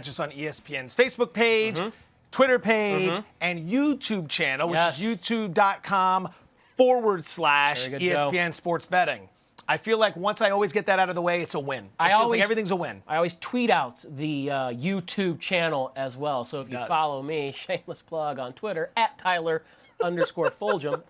Just on ESPN's Facebook page, Twitter page, and YouTube channel, which is youtube.com/ESPN Sports Betting. I feel like once I always get that out of the way, it's a win. It feels like everything's a win. I always tweet out the YouTube channel as well. So if you follow me, shameless plug on Twitter, @Tyler_Fulgham, Fulghum,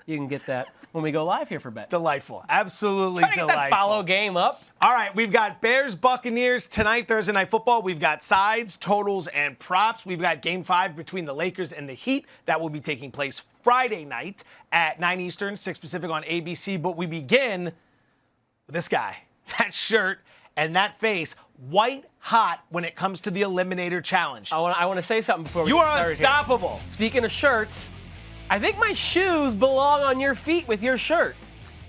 you can get that when we go live here for bet. Delightful. Absolutely Trying to delightful. get that follow game up. All right, we've got Bears-Buccaneers tonight, Thursday Night Football. We've got sides, totals, and props. We've got Game 5 between the Lakers and the Heat. That will be taking place Friday night at 9 Eastern, 6 Pacific on ABC. But we begin with this guy, that shirt, and that face, white hot when it comes to the Eliminator Challenge. I want to say something before we You get are started unstoppable. Here. Speaking of shirts, I think my shoes belong on your feet with your shirt.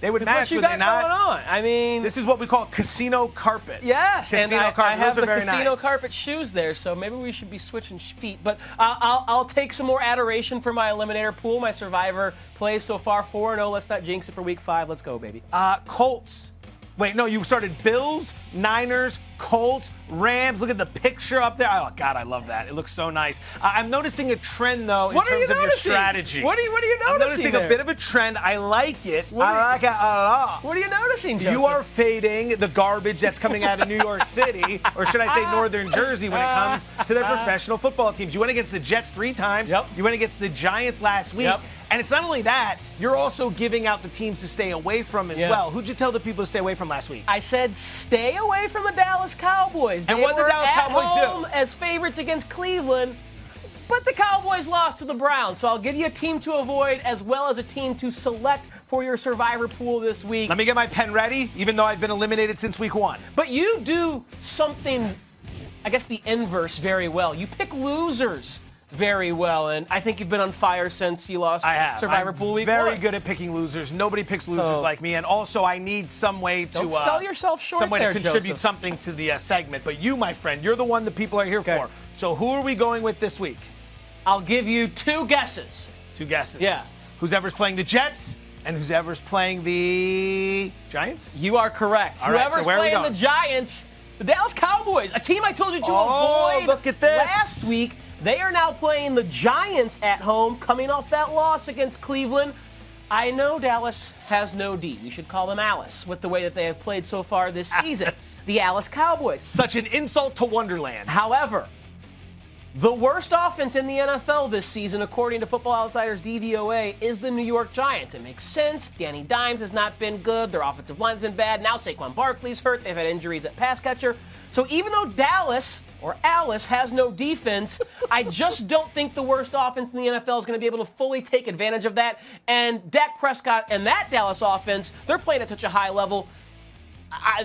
They would With match, what you would got they not? going on. I mean, This is what we call casino carpet. yes, Casino and carpet. I have Those are the very casino nice. carpet shoes there, so maybe we should be switching feet. But I'll take some more adoration for my Eliminator Pool. My Survivor plays so far 4-0. Let's not jinx it for Week 5. Let's go, baby. Colts. Wait, no, you started Bills, Niners, Colts, Rams. Look at the picture up there. Oh, God, I love that. It looks so nice. I'm noticing a trend, though, in terms of your strategy. What are you noticing I'm noticing there? a bit of a trend. I like it. I like it a lot. What are you noticing, Joseph? You are fading the garbage that's coming out of New York City, or should I say Northern Jersey, when it comes to their professional football teams. You went against the Jets 3 times. Yep. You went against the Giants last week. Yep. And it's not only that, you're also giving out the teams to stay away from as well. Who'd you tell the people to stay away from last week? I said stay away from the Dallas Cowboys. And what did the Dallas Cowboys do? Home as favorites against Cleveland, but the Cowboys lost to the Browns. So I'll give you a team to avoid as well as a team to select for your Survivor Pool this week. Let me get my pen ready, even though I've been eliminated since week 1. But you do something, I guess, the inverse very well. You pick losers very well, and I think you've been on fire since you lost Survivor Pool week 1. Very good at picking losers. Nobody picks losers like me, and also I need some way to don't sell yourself short some way there, to contribute Joseph. something to the segment. But you, my friend, you're the one that people are here for. So who are we going with this week? I'll give you 2 guesses. 2 guesses. Yeah. Whoever's playing the Jets and whoever's playing the Giants? You are correct. All right, Whoever's so where are we playing the going? Giants, the Dallas Cowboys, a team I told you to avoid look at this. last week. They are now playing the Giants at home, coming off that loss against Cleveland. I know Dallas has no D. We should call them Alice with the way that they have played so far this season. The Alice Cowboys. Such an insult to Wonderland. However, the worst offense in the NFL this season, according to Football Outsiders DVOA, is the New York Giants. It makes sense. Danny Dimes has not been good. Their offensive line's been bad. Now Saquon Barkley's hurt. They've had injuries at pass catcher. So even though Dallas, or Alice, has no defense, I just don't think the worst offense in the NFL is going to be able to fully take advantage of that. And Dak Prescott and that Dallas offense, they're playing at such a high level,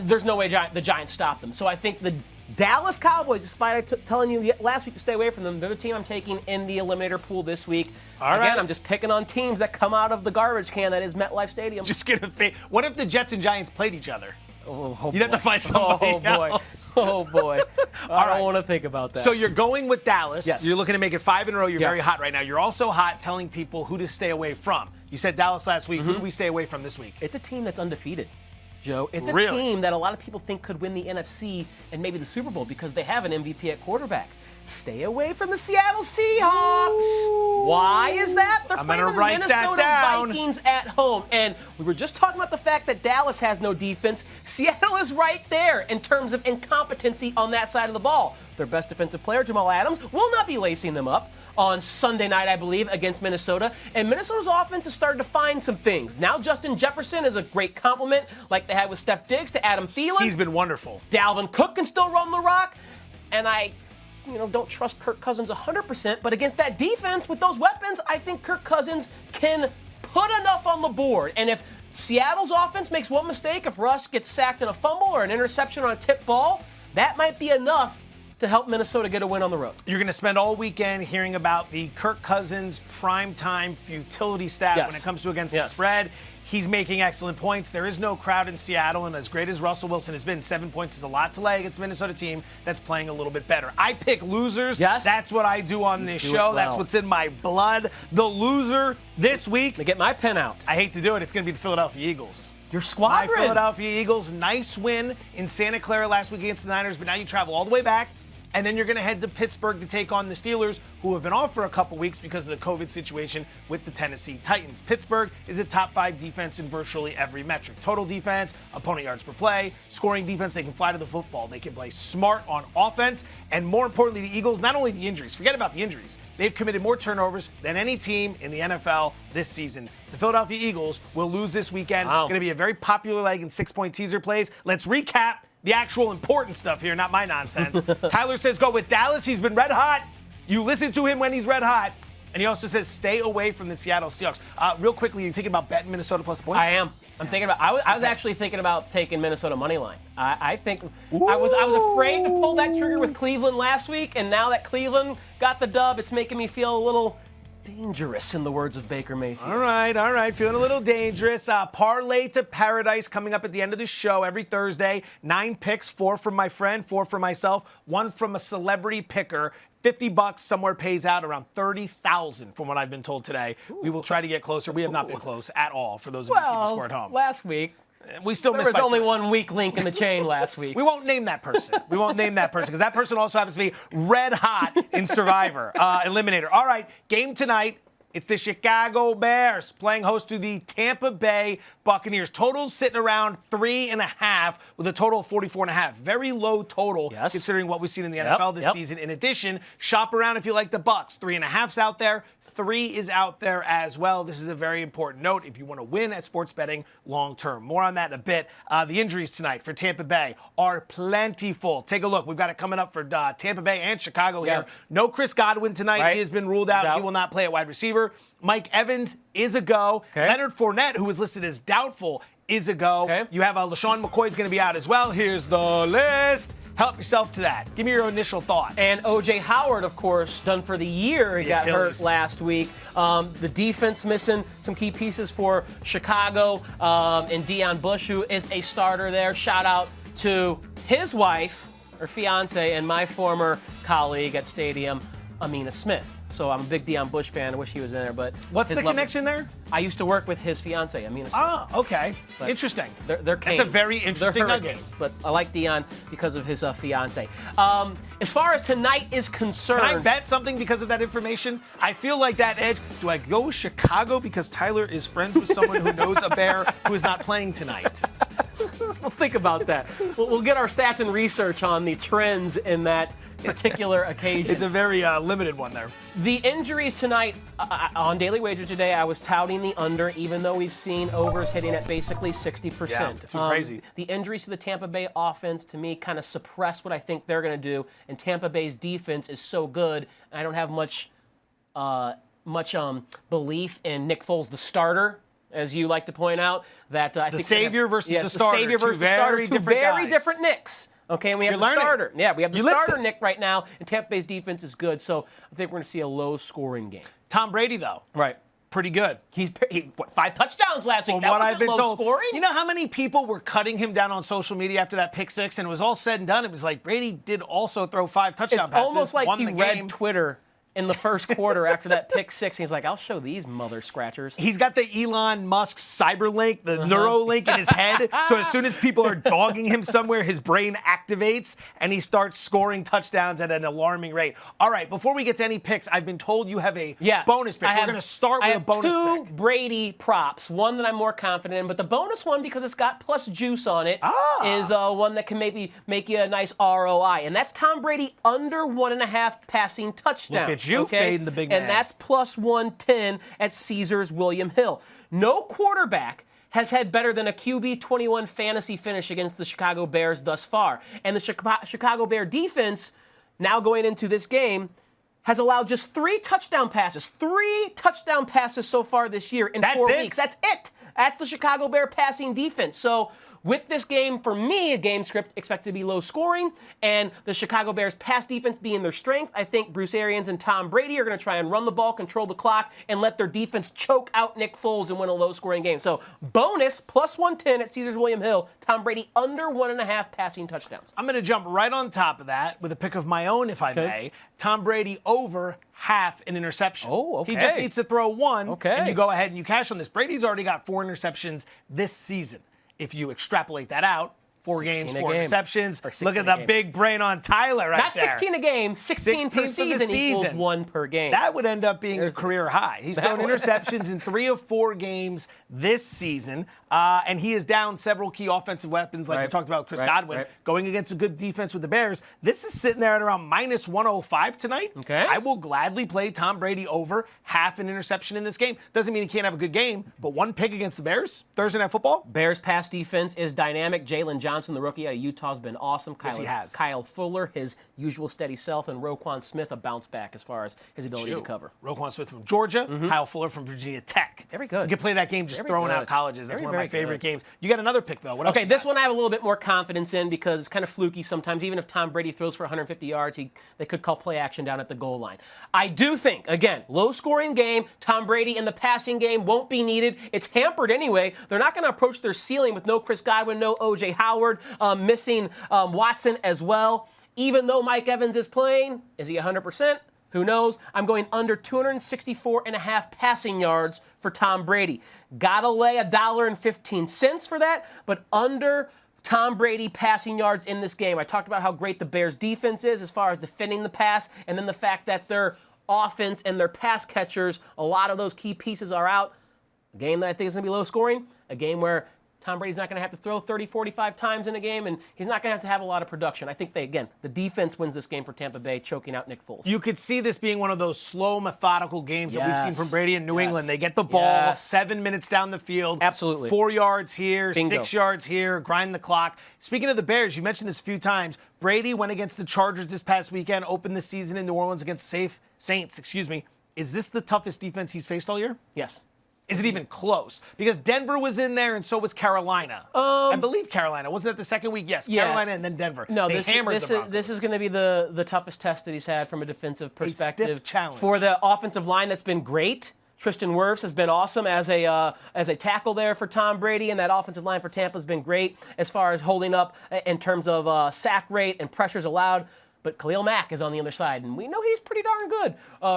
there's no way the Giants stop them. So I think the Dallas Cowboys, despite telling you last week to stay away from them, they're the team I'm taking in the Eliminator Pool this week. Again, I'm just picking on teams that come out of the garbage can that is MetLife Stadium. Just gonna fade. What if the Jets and Giants played each other? Oh, You'd have to fight somebody else. Oh, boy. I don't want to think about that. So you're going with Dallas. Yes. You're looking to make it 5 in a row. You're very hot right now. You're also hot telling people who to stay away from. You said Dallas last week. Who do we stay away from this week? It's a team that's undefeated, Joe. It's a Really? team that a lot of people think could win the NFC and maybe the Super Bowl because they have an MVP at quarterback. Stay away from the Seattle Seahawks. Ooh. Why is that? They're I'm playing gonna the write that Minnesota down. Vikings at home. And we were just talking about the fact that Dallas has no defense. Seattle is right there in terms of incompetency on that side of the ball. Their best defensive player, Jamal Adams, will not be lacing them up on Sunday night, I believe, against Minnesota. And Minnesota's offense has started to find some things. Now Justin Jefferson is a great compliment, like they had with Steph Diggs to Adam Thielen. He's been wonderful. Dalvin Cook can still run the rock. And I don't trust Kirk Cousins 100%, but against that defense with those weapons, I think Kirk Cousins can put enough on the board. And if Seattle's offense makes one mistake, if Russ gets sacked in a fumble or an interception on a tip ball, that might be enough to help Minnesota get a win on the road. You're going to spend all weekend hearing about the Kirk Cousins primetime futility stat when it comes to against the spread. He's making excellent points. There is no crowd in Seattle, and as great as Russell Wilson has been, 7 points is a lot to lay against a Minnesota team that's playing a little bit better. I pick losers. Yes. That's what I do on this show. That's what's in my blood. The loser this week. Let me get my pen out. I hate to do it. It's going to be the Philadelphia Eagles. Your squadron. My Philadelphia Eagles, nice win in Santa Clara last week against the Niners, but now you travel all the way back, and then you're going to head to Pittsburgh to take on the Steelers, who have been off for a couple weeks because of the COVID situation with the Tennessee Titans. Pittsburgh is a top 5 defense in virtually every metric. Total defense, opponent yards per play, scoring defense, they can fly to the football. They can play smart on offense, and more importantly, the Eagles, not only the injuries, forget about the injuries, they've committed more turnovers than any team in the NFL this season. The Philadelphia Eagles will lose this weekend. Wow. Going to be a very popular leg in 6-point teaser plays. Let's recap the actual important stuff here, not my nonsense. Tyler says go with Dallas. He's been red hot. You listen to him when he's red hot. And he also says stay away from the Seattle Seahawks. Real quickly, you thinking about betting Minnesota plus points? I am. I'm thinking about. I was actually thinking about taking Minnesota money line. I think I was afraid to pull that trigger with Cleveland last week, and now that Cleveland got the dub, it's making me feel a little dangerous, in the words of Baker Mayfield. All right. Feeling a little dangerous. Parlay to Paradise coming up at the end of the show every Thursday. 9 picks, 4 from my friend, 4 from myself, 1 from a celebrity picker. $50 somewhere pays out around $30,000 from what I've been told today. Ooh. We will try to get closer. We have not been close at all for those of you keeping score at home. Last week. We still there was only one weak link in the chain last week. We won't name that person. Because that person also happens to be red hot in Survivor, Eliminator. All right, game tonight. It's the Chicago Bears playing host to the Tampa Bay Buccaneers. Total's sitting around 3.5 with a total of 44.5. Very low total considering what we've seen in the NFL this season. In addition, shop around if you like the Bucs. 3.5's out there. 3 is out there as well. This is a very important note if you want to win at sports betting long term. More on that in a bit. The injuries tonight for Tampa Bay are plentiful. Take a look. We've got it coming up for Tampa Bay and Chicago here. No Chris Godwin tonight. Right. He has been ruled out. He will not play at wide receiver. Mike Evans is a go. Leonard Fournette, who was listed as doubtful, is a go. You have LaShawn McCoy's going to be out as well. Here's the list. Help yourself to that. Give me your initial thought. And O.J. Howard, of course, done for the year. He got hurt last week. The defense missing some key pieces for Chicago. And Deion Bush, who is a starter there. Shout out to his wife, or fiance, and my former colleague at Stadium, Amina Smith. So I'm a big Deion Bush fan. I wish he was in there, but what's the connection there? I used to work with his fiance, Amina Smith. Oh, okay. But interesting. They're That's a very interesting nugget. But I like Deion because of his fiance. As far as tonight is concerned, can I bet something because of that information? I feel like that edge. Do I go with Chicago because Tyler is friends with someone who knows a bear who is not playing tonight? We'll think about that. We'll get our stats and research on the trends in that particular occasion. It's a very limited one there. The injuries tonight on Daily Wager today, I was touting the under, even though we've seen overs hitting at basically 60%. Yeah, too crazy. The injuries to the Tampa Bay offense, to me, kind of suppress what I think they're going to do. And Tampa Bay's defense is so good, and I don't have much belief in Nick Foles, the starter, as you like to point out. That I think savior versus the starter. The savior versus the starter. Two very different Nicks. Okay, and we have the starter. Yeah, we have the starter Nick right now, and Tampa Bay's defense is good, so I think we're going to see a low-scoring game. Tom Brady, though. Right. Pretty good. He 5 touchdowns last week. From that what I've been told. Scoring? You know how many people were cutting him down on social media after that pick 6, and it was all said and done? It was like Brady did also throw 5 touchdown passes. It's almost like he read game. Twitter in the first quarter after that pick 6. He's like, I'll show these mother scratchers. He's got the Elon Musk Cyberlink, the Neuralink in his head. So as soon as people are dogging him somewhere, his brain activates and he starts scoring touchdowns at an alarming rate. All right, before we get to any picks, I've been told you have a bonus pick. We're going to start with a bonus pick. I have 2 Brady props. One that I'm more confident in, but the bonus one, because it's got plus juice on it, is one that can maybe make you a nice ROI. And that's Tom Brady under 1.5 passing touchdowns. Look at you fading the big man. And that's plus 110 at Caesars William Hill. No quarterback has had better than a QB 21 fantasy finish against the Chicago Bears thus far. And the Chicago Bear defense, now going into this game, has allowed just 3 touchdown passes. 3 touchdown passes so far this year in 4 weeks. That's it. That's the Chicago Bear passing defense. So with this game, for me, a game script expected to be low scoring, and the Chicago Bears pass defense being their strength, I think Bruce Arians and Tom Brady are going to try and run the ball, control the clock, and let their defense choke out Nick Foles and win a low scoring game. So bonus, plus 110 at Caesars William Hill, Tom Brady under 1.5 passing touchdowns. I'm going to jump right on top of that with a pick of my own, if I may. Tom Brady over half an interception. Oh, okay. He just needs to throw 1, and you go ahead and you cash on this. Brady's already got 4 interceptions this season. If you extrapolate that out, 4 games, 16 a 4 game. interceptions. Or 16 Look at a the game. big brain on Tyler right Not there. 16 a game, 16 per for the season equals season. 1 per game. That would end up being There's a career high. He's thrown would. interceptions in 3 of 4 games this season, and he is down several key offensive weapons, like we talked about Chris Godwin, going against a good defense with the Bears. This is sitting there at around minus 105 tonight. Okay. I will gladly play Tom Brady over half an interception in this game. Doesn't mean he can't have a good game, but 1 pick against the Bears, Thursday Night Football. Bears pass defense is dynamic. Jalen Johnson, the rookie out of Utah, has been awesome. Yes, he has. Kyle Fuller, his usual steady self, and Roquan Smith, a bounce back as far as his ability to cover. Roquan Smith from Georgia, Kyle Fuller from Virginia Tech. Very good. You can play that game just Very throwing good. out colleges. That's Very, one of my very favorite good. games. You got another pick, though. What else Okay, you this got? one I have a little bit more confidence in because it's kind of fluky sometimes. Even if Tom Brady throws for 150 yards, they could call play action down at the goal line. I do think, again, low-scoring game. Tom Brady in the passing game won't be needed. It's hampered anyway. They're not going to approach their ceiling with no Chris Godwin, no O.J. Howard, missing Watson as well. Even though Mike Evans is playing, is he 100%? Who knows? I'm going under 264.5 passing yards for Tom Brady. Gotta lay $1.15 for that, but under Tom Brady passing yards in this game. I talked about how great the Bears defense is as far as defending the pass, and then the fact that their offense and their pass catchers, a lot of those key pieces are out. A game that I think is going to be low scoring, a game where Tom Brady's not going to have to throw 30, 45 times in a game, and he's not going to have a lot of production. I think the defense wins this game for Tampa Bay, choking out Nick Foles. You could see this being one of those slow, methodical games that we've seen from Brady in New England. They get the ball, Yes. 7 minutes down the field. Absolutely. 4 yards here, Bingo. 6 yards here, grind the clock. Speaking of the Bears, you mentioned this a few times. Brady went against the Chargers this past weekend, opened the season in New Orleans against Saints. Is this the toughest defense he's faced all year? Yes. Is it even close? Because Denver was in there, and so was Carolina. I believe Carolina. Wasn't that the second week? Yes, Yeah. Carolina and then Denver. No, they hammered the Broncos. this is going to be the toughest test that he's had from a defensive perspective. stiff challenge. For the offensive line that's been great. Tristan Wirfs has been awesome as a tackle there for Tom Brady, and that offensive line for Tampa has been great as far as holding up in terms of sack rate and pressures allowed. But Khalil Mack is on the other side, and we know he's pretty darn good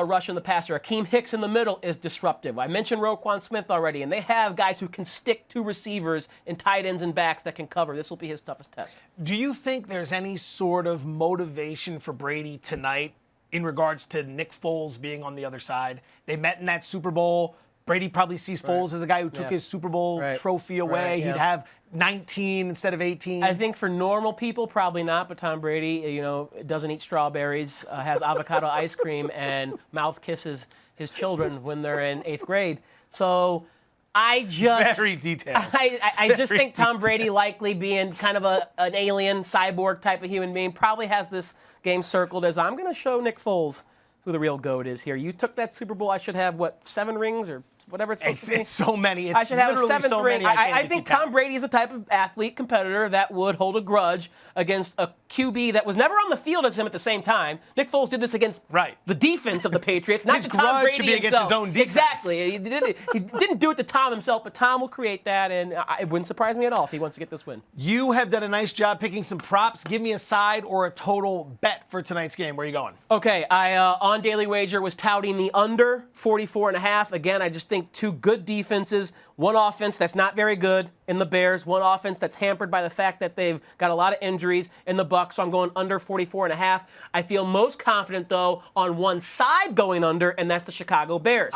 rushing the passer. Akeem Hicks in the middle is disruptive. I mentioned Roquan Smith already, and they have guys who can stick to receivers and tight ends and backs that can cover. This will be his toughest test. Do you think there's any sort of motivation for Brady tonight in regards to Nick Foles being on the other side? They met in that Super Bowl. Brady probably sees Foles as a guy who took his Super Bowl trophy away. He'd have 19 instead of 18. I think for normal people, probably not. But Tom Brady, doesn't eat strawberries, has avocado ice cream, and mouth kisses his children when they're in 8th grade. So I just very detailed. I just think Tom Brady, likely being kind of an alien cyborg type of human being, probably has this game circled as I'm going to show Nick Foles who the real GOAT is here. You took that Super Bowl. I should have, 7 rings or whatever it's supposed to be? It's so many. It's I should have a 7th so ring. many, I think Tom Brady is the type of athlete, competitor that would hold a grudge against a QB that was never on the field as him at the same time. Nick Foles did this against the defense of the Patriots, not His to Tom grudge Brady should be himself. against his own defense. Exactly. He didn't do it to Tom himself, but Tom will create that, and it wouldn't surprise me at all if he wants to get this win. You have done a nice job picking some props. Give me a side or a total bet for tonight's game. Where are you going? Okay, I on Daily Wager was touting the under 44.5. Again, I just think 2 good defenses, one offense that's not very good in the Bears, one offense that's hampered by the fact that they've got a lot of injuries in the Bucs, so I'm going under 44.5. I feel most confident, though, on one side going under, and that's the Chicago Bears.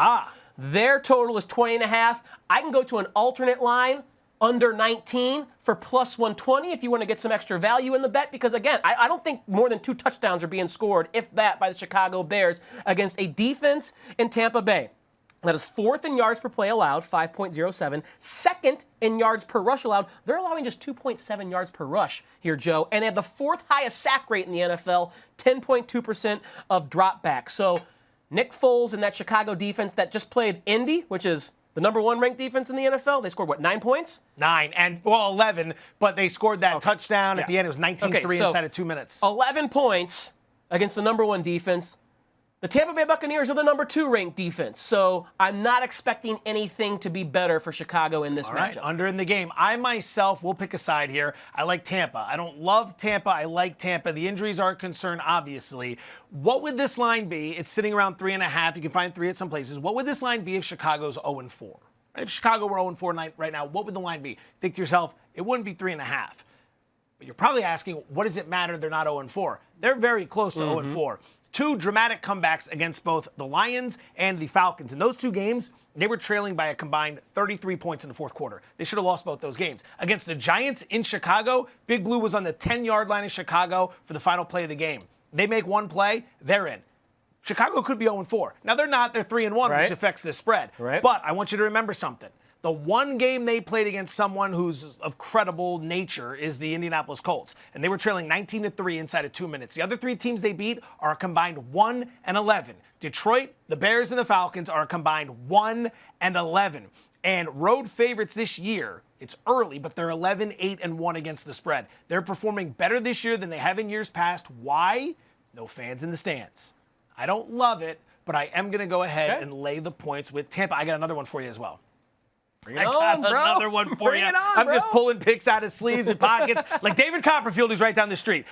Their total is 20.5. I can go to an alternate line, under 19 for plus 120 if you want to get some extra value in the bet, because again, I don't think more than 2 touchdowns are being scored, if that, by the Chicago Bears against a defense in Tampa Bay that is 4th in yards per play allowed, 5.07, 2nd in yards per rush allowed. They're allowing just 2.7 yards per rush here, Joe, and they have the 4th highest sack rate in the NFL, 10.2% of dropbacks. So Nick Foles and that Chicago defense that just played Indy, which is the number 1 ranked defense in the NFL, they scored, 9 points? 9, and 11, but they scored that touchdown at the end. It was 19-3 inside of 2 minutes. 11 points against the number 1 defense. The Tampa Bay Buccaneers are the number 2 ranked defense, so I'm not expecting anything to be better for Chicago in this matchup. Right, under in the game. I myself will pick a side here. I like Tampa. I don't love Tampa. I like Tampa. The injuries are a concern, obviously. What would this line be? It's sitting around 3.5. You can find 3 at some places. What would this line be if Chicago's 0-4? If Chicago were 0-4 right now, what would the line be? Think to yourself, it wouldn't be 3.5. But you're probably asking, what does it matter they're not 0-4? They're very close to 0-4. Two dramatic comebacks against both the Lions and the Falcons. In those two games, they were trailing by a combined 33 points in the fourth quarter. They should have lost both those games. Against the Giants in Chicago, Big Blue was on the 10-yard line in Chicago for the final play of the game. They make one play, they're in. Chicago could be 0-4. Now, they're not. They're 3-1, right, which affects the spread. Right. But I want you to remember something. The one game they played against someone who's of credible nature is the Indianapolis Colts. And they were trailing 19-3 inside of 2 minutes. The other three teams they beat are a combined 1-11. Detroit, the Bears, and the Falcons are a combined 1-11. And road favorites this year, it's early, but they're 11-8-1 against the spread. They're performing better this year than they have in years past. Why? No fans in the stands. I don't love it, but I am going to go ahead and lay the points with Tampa. I got another one for you as well. I got another one for you. I'm just pulling picks out of sleeves and pockets like David Copperfield, who's right down the street.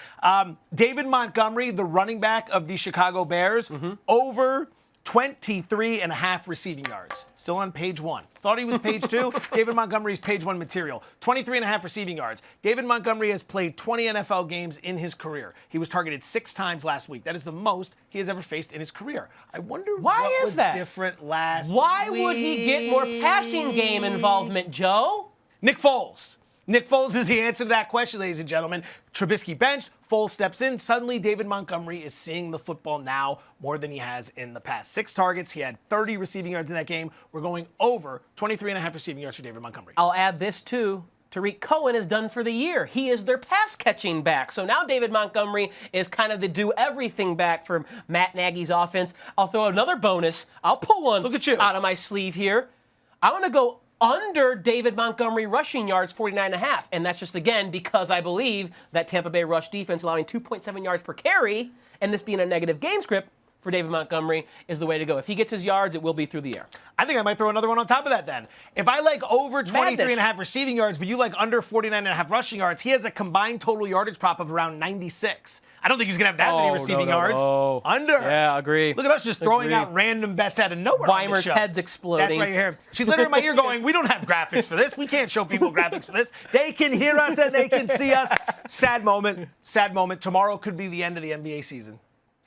David Montgomery, the running back of the Chicago Bears, over 23.5 receiving yards. Still on page 1. Thought he was page 2. David Montgomery's page 1 material. 23.5 receiving yards. David Montgomery has played 20 NFL games in his career. He was targeted 6 times last week. That is the most he has ever faced in his career. I wonder what was different last week. Why would he get more passing game involvement, Joe? Nick Foles. Nick Foles is the answer to that question, ladies and gentlemen. Trubisky benched, Foles steps in. Suddenly, David Montgomery is seeing the football now more than he has in the past. 6 targets. He had 30 receiving yards in that game. We're going over 23.5 receiving yards for David Montgomery. I'll add this, too. Tariq Cohen is done for the year. He is their pass-catching back. So now David Montgomery is kind of the do-everything back for Matt Nagy's offense. I'll throw another bonus. I'll pull one out of my sleeve here. I'm going to go under David Montgomery rushing yards, 49.5. And that's just, again, because I believe that Tampa Bay rush defense allowing 2.7 yards per carry, and this being a negative game script for David Montgomery, is the way to go. If he gets his yards, it will be through the air. I think I might throw another one on top of that then. If I like over 23.5 receiving yards, but you like under 49.5 rushing yards, he has a combined total yardage prop of around 96. I don't think he's going to have that many receiving yards. No. Under. Yeah, agree. Look at us just throwing out random bets out of nowhere. Weimer's head's exploding. That's right here. She's literally in my ear going, we don't have graphics for this. We can't show people graphics for this. They can hear us and they can see us. Sad moment. Sad moment. Tomorrow could be the end of the NBA season.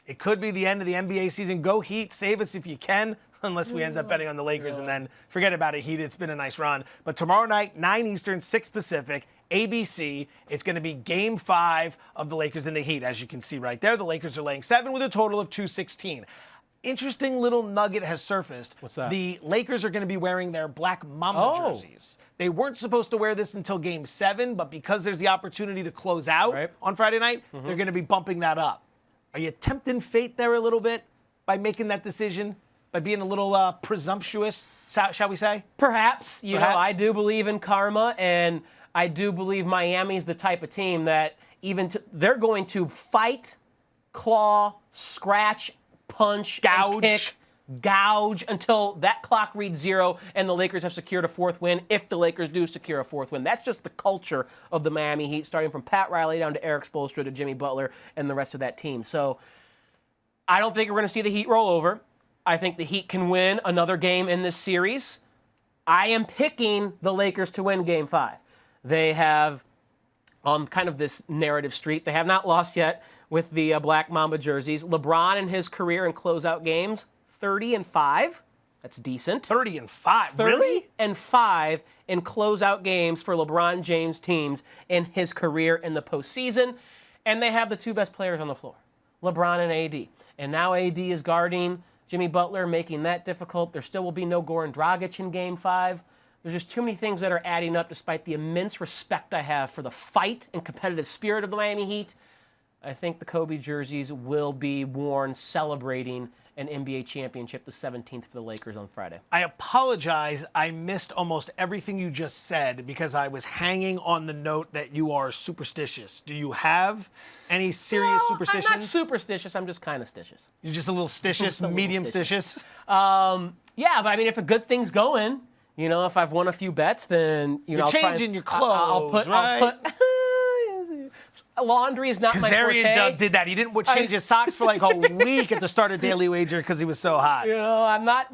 It could be the end of the NBA season. Go Heat. Save us if you can. Unless we end up betting on the Lakers and then forget about it, Heat. It's been a nice run. But tomorrow night, 9 Eastern, 6 Pacific, ABC, it's going to be Game 5 of the Lakers and the Heat. As you can see right there, the Lakers are laying 7 with a total of 216. Interesting little nugget has surfaced. What's that? The Lakers are going to be wearing their black Mamba jerseys. They weren't supposed to wear this until Game 7, but because there's the opportunity to close out on Friday night, they're going to be bumping that up. Are you tempting fate there a little bit by making that decision? By being a little presumptuous, shall we say? Perhaps. You know, I do believe in karma, and I do believe Miami's the type of team that they're going to fight, claw, scratch, punch, gouge, kick, gouge until that clock reads 0 and the Lakers have secured a 4th win, if the Lakers do secure a 4th win. That's just the culture of the Miami Heat, starting from Pat Riley down to Eric Spoelstra to Jimmy Butler and the rest of that team. So I don't think we're going to see the Heat roll over. I think the Heat can win another game in this series. I am picking the Lakers to win Game 5. They have on kind of this narrative streak. They have not lost yet with the Black Mamba jerseys. LeBron in his career in closeout games, 30-5. That's decent. 30-5, really? 30-5 in closeout games for LeBron James teams in his career in the postseason. And they have the 2 best players on the floor, LeBron and AD. And now AD is guarding Jimmy Butler, making that difficult. There still will be no Goran Dragic in Game 5. There's just too many things that are adding up, despite the immense respect I have for the fight and competitive spirit of the Miami Heat. I think the Kobe jerseys will be worn celebrating an NBA championship, the 17th for the Lakers on Friday. I apologize. I missed almost everything you just said because I was hanging on the note that you are superstitious. Do you have any serious superstitions? I'm not superstitious. I'm just kind of stitious. You're just a little stitious, medium stitious? Yeah, but I mean, if a good thing's going, you know, if I've won a few bets, then, you know, You're changing your clothes, right? laundry is not my forte. Kazarian did that. He didn't change his socks for like a week at the start of Daily Wager because he was so hot. You know, I'm not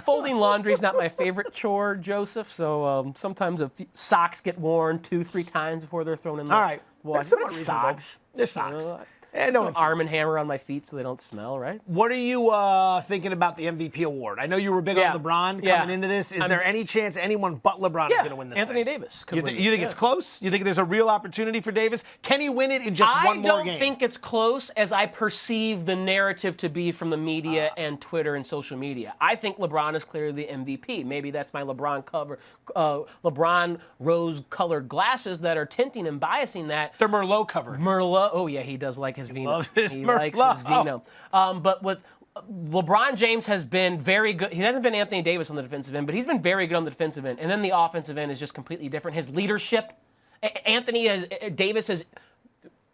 folding laundry is not my favorite chore, Joseph. So sometimes socks get worn 2-3 times before they're thrown in the All right. wash. That's somewhat Socks. They're socks. And no Arm & Hammer on my feet so they don't smell, right? What are you thinking about the MVP award? I know you were big on LeBron coming into this. Is there any chance anyone but LeBron is going to win this Anthony thing? Davis. You think it's close? You think there's a real opportunity for Davis? Can he win it in just one more game? I don't think it's close as I perceive the narrative to be from the media and Twitter and social media. I think LeBron is clearly the MVP. Maybe that's my LeBron rose-colored glasses that are tinting and biasing that. They're Merlot covered. Merlot. Oh, yeah, he does like his vino. He likes his vino. But with LeBron James has been very good. He hasn't been Anthony Davis on the defensive end, but he's been very good on the defensive end. And then the offensive end is just completely different. His leadership, Davis has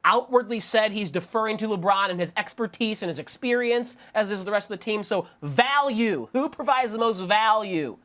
outwardly said he's deferring to LeBron and his expertise and his experience, as is the rest of the team. So value. Who provides the most value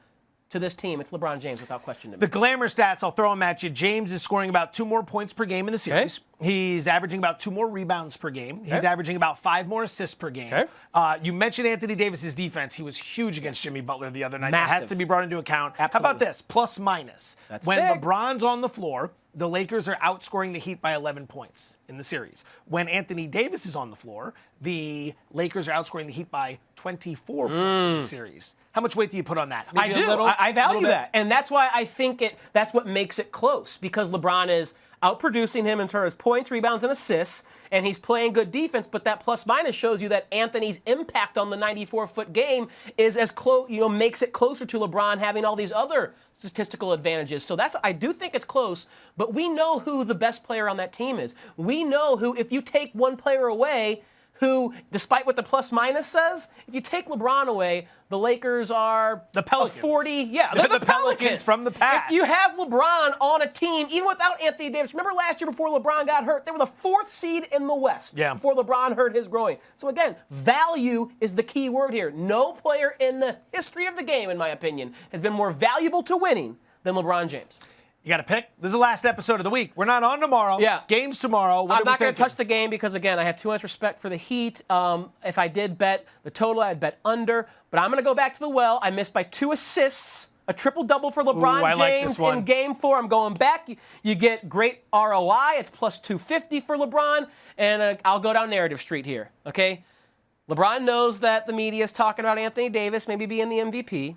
to this team? It's LeBron James, without question. The glamour stats, I'll throw them at you. James is scoring about 2 more points per game in the series. Okay. He's averaging about 2 more rebounds per game. Okay. He's averaging about 5 more assists per game. Okay. You mentioned Anthony Davis's defense. He was huge against Jimmy Butler the other night. Massive. That has to be brought into account. Absolutely. How about this? Plus minus. That's when big. LeBron's on the floor, the Lakers are outscoring the Heat by 11 points in the series. When Anthony Davis is on the floor, the Lakers are outscoring the Heat by 24 points in the series. How much weight do you put on that? Maybe I do. I value that. And that's why I think that's what makes it close, because LeBron is outproducing him in terms of points, rebounds, and assists, and he's playing good defense, but that plus-minus shows you that Anthony's impact on the 94-foot game is as close, makes it closer to LeBron having all these other statistical advantages. So I do think it's close, but we know who the best player on that team is. We know who, if you take one player away, who, despite what the plus-minus says, if you take LeBron away, the Lakers are the Pelicans. 40. Yeah, they're the Pelicans from the past. If you have LeBron on a team, even without Anthony Davis, remember last year before LeBron got hurt, they were the 4th seed in the West before LeBron hurt his groin. So again, value is the key word here. No player in the history of the game, in my opinion, has been more valuable to winning than LeBron James. You got to pick. This is the last episode of the week. We're not on tomorrow. Yeah. Games tomorrow. I'm not going to touch the game because, again, I have too much respect for the Heat. If I did bet the total, I'd bet under. But I'm going to go back to the well. I missed by 2 assists, a triple-double for LeBron James in Game 4. I'm going back. You get great ROI. It's plus 250 for LeBron. And I'll go down narrative street here, okay? LeBron knows that the media is talking about Anthony Davis maybe being the MVP,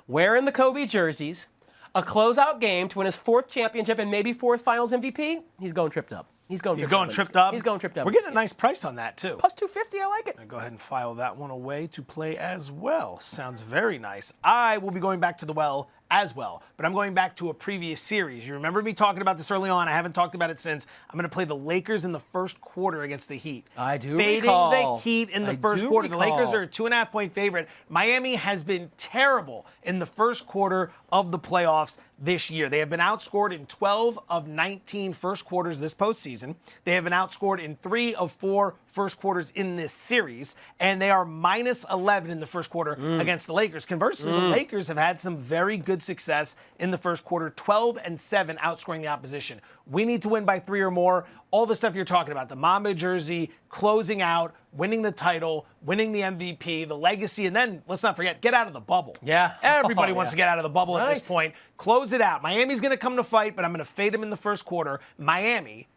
wearing the Kobe jerseys, a closeout game to win his 4th championship and maybe 4th Finals MVP. He's going tripped up. He's going tripped up. We're getting a nice price on that, too. Plus 250, I like it. I'll go ahead and file that one away to play as well. Sounds very nice. I will be going back to the well as well, but I'm going back to a previous series. You remember me talking about this early on. I haven't talked about it since. I'm going to play the Lakers in the first quarter against the Heat. I do recall. Fading the Heat in the first quarter. The Lakers are a 2.5-point favorite. Miami has been terrible in the first quarter of the playoffs this year. They have been outscored in 12 of 19 first quarters this postseason. They have been outscored in 3 of 4 first quarters in this series, and they are minus 11 in the first quarter against the Lakers. Conversely, the Lakers have had some very good success in the first quarter, 12-7 outscoring the opposition. We need to win by 3 or more. All the stuff you're talking about, the Mamba jersey, closing out, winning the title, winning the MVP, the legacy, and then, let's not forget, get out of the bubble. Yeah. Everybody wants to get out of the bubble at this point. Close it out. Miami's going to come to fight, but I'm going to fade them in the first quarter. Miami,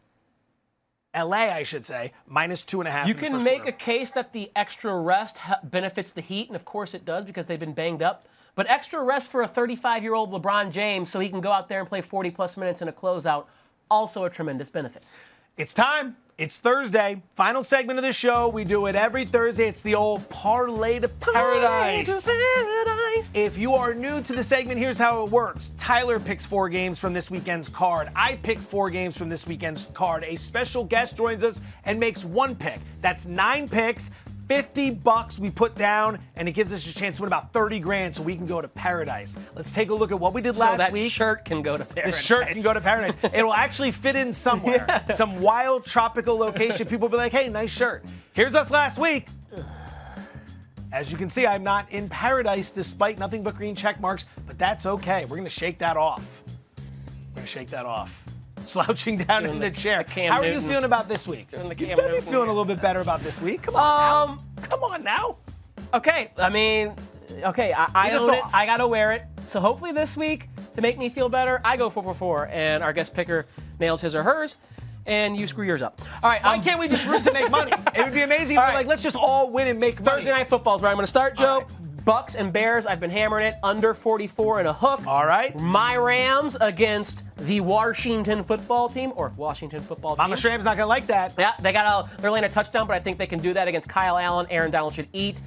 LA, I should say, minus 2.5. You can make a case that the extra rest benefits the Heat, and of course it does because they've been banged up. But extra rest for a 35-year-old LeBron James so he can go out there and play 40-plus minutes in a closeout, also a tremendous benefit. It's time. It's Thursday. Final segment of the show. We do it every Thursday. It's the old Parlay to Paradise. If you are new to the segment, here's how it works. Tyler picks 4 games from this weekend's card. I pick 4 games from this weekend's card. A special guest joins us and makes 1 pick. That's 9 picks. $50 we put down, and it gives us a chance to win about 30 grand so we can go to paradise. Let's take a look at what we did last week. So that shirt can go to paradise. The shirt can go to paradise. It will actually fit in somewhere. Yeah. Some wild tropical location. People will be like, hey, nice shirt. Here's us last week. As you can see, I'm not in paradise despite nothing but green check marks, but that's okay. We're going to shake that off. slouching down in the chair. Cam How are you Newton. feeling about this week? Doing the You Cam better be Newton. feeling a little bit better about this week. Come on now. Come on now. Okay, I mean, okay, I Lead us own it. off. I gotta wear it. So hopefully this week, to make me feel better, I go 4-4-4, and our guest picker nails his or hers, and you screw yours up. All right. Why can't we just root to make money? It would be amazing if All we're right. like, let's just all win and make money. Thursday Night Football is where I'm going to start, Joe. All right. Bucks and Bears, I've been hammering it, under 44 and a hook. All right. My Rams against the Washington football team, or Washington football team. Mama Shram's not going to like that. Yeah, they're laying a touchdown, but I think they can do that against Kyle Allen. Aaron Donald should eat.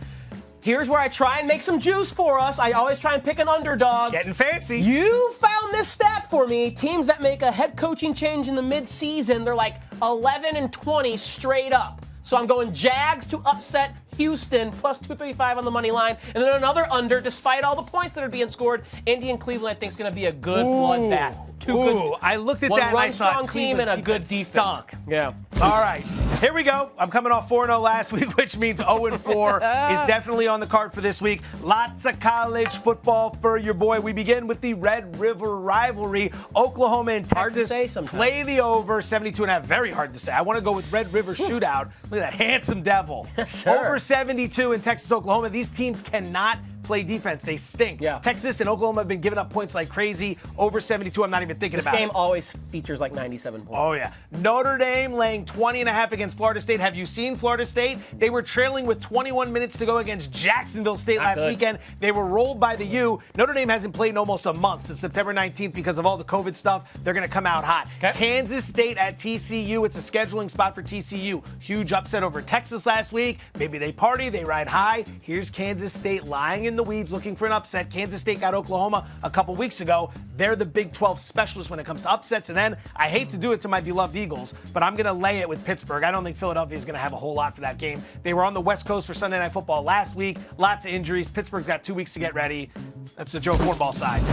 Here's where I try and make some juice for us. I always try and pick an underdog. Getting fancy. You found this stat for me. Teams that make a head coaching change in the midseason, they're like 11-20 straight up. So I'm going Jags to upset Houston, plus 235 on the money line. And then another under, despite all the points that are being scored. Indy and Cleveland, I think, is going to be a good bloodbath. Ooh, I looked at One that and I run thought strong team and a Cleveland's good defense defense. stunk. Yeah. All right, here we go. I'm coming off 4-0 last week, which means 0-4 is definitely on the card for this week. Lots of college football for your boy. We begin with the Red River rivalry. Oklahoma and Hard to Texas say sometimes. play the over, 72.5. Very hard to say. I want to go with Red River shootout. Look at that handsome devil. Yes, sir. Over 72 in Texas, Oklahoma. These teams cannot play defense. They stink. Yeah. Texas and Oklahoma have been giving up points like crazy. Over 72, I'm not even thinking This about game it. always features like 97 points. Oh, yeah. Notre Dame laying 20.5 against Florida State. Have you seen Florida State? They were trailing with 21 minutes to go against Jacksonville State last good. weekend. They were rolled by the U. Notre Dame hasn't played in almost a month, since September 19th, because of all the COVID stuff. They're going to come out hot. Okay. Kansas State at TCU. It's a scheduling spot for TCU. Huge upset over Texas last week. Maybe they party, they ride high. Here's Kansas State lying in the weeds looking for an upset. Kansas State got Oklahoma a couple weeks ago. They're the Big 12 specialists when it comes to upsets. And then I hate to do it to my beloved Eagles, but I'm going to lay it with Pittsburgh. I don't think Philadelphia is going to have a whole lot for that game. They were on the West Coast for Sunday Night Football last week. Lots of injuries. Pittsburgh's got 2 weeks to get ready. That's the Joe Fortball side.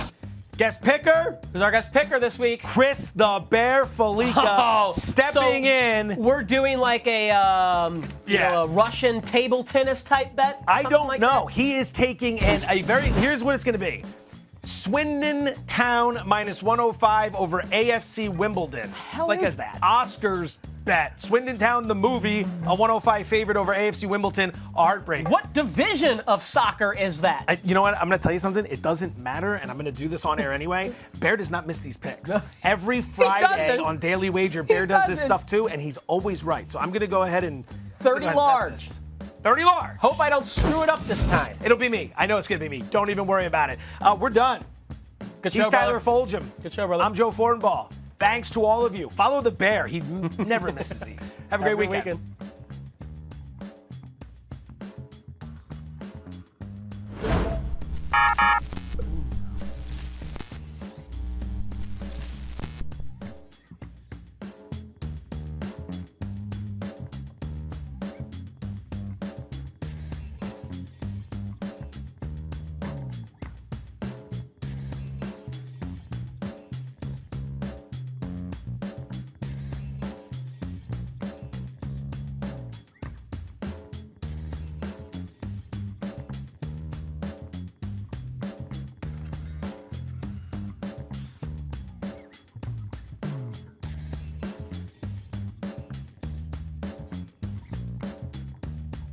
Guest picker, Who's our guest picker this week? Chris the Bear Felica stepping in. We're doing like a, a Russian table tennis type bet? I Something don't like know. that? He is taking here's what it's going to be. Swindon Town minus 105 over AFC Wimbledon. hell It's like is a that? Oscars bet. Swindon Town, the movie, a 105 favorite over AFC Wimbledon, a heartbreak. What division of soccer is that? You know what? I'm going to tell you something. It doesn't matter, and I'm going to do this on air anyway. Bear does not miss these picks. Every Friday doesn't. on Daily Wager, Bear does this doesn't. stuff too, and he's always right. So I'm going to go ahead and 30 bet large. this. 30 large. Hope I don't screw it up this time. It'll be me. I know it's going to be me. Don't even worry about it. We're done. Good He's show, Tyler brother. Foljam. Good show, brother. I'm Joe Fortenbaugh. Thanks to all of you. Follow the Bear. He never misses these. Have a great weekend.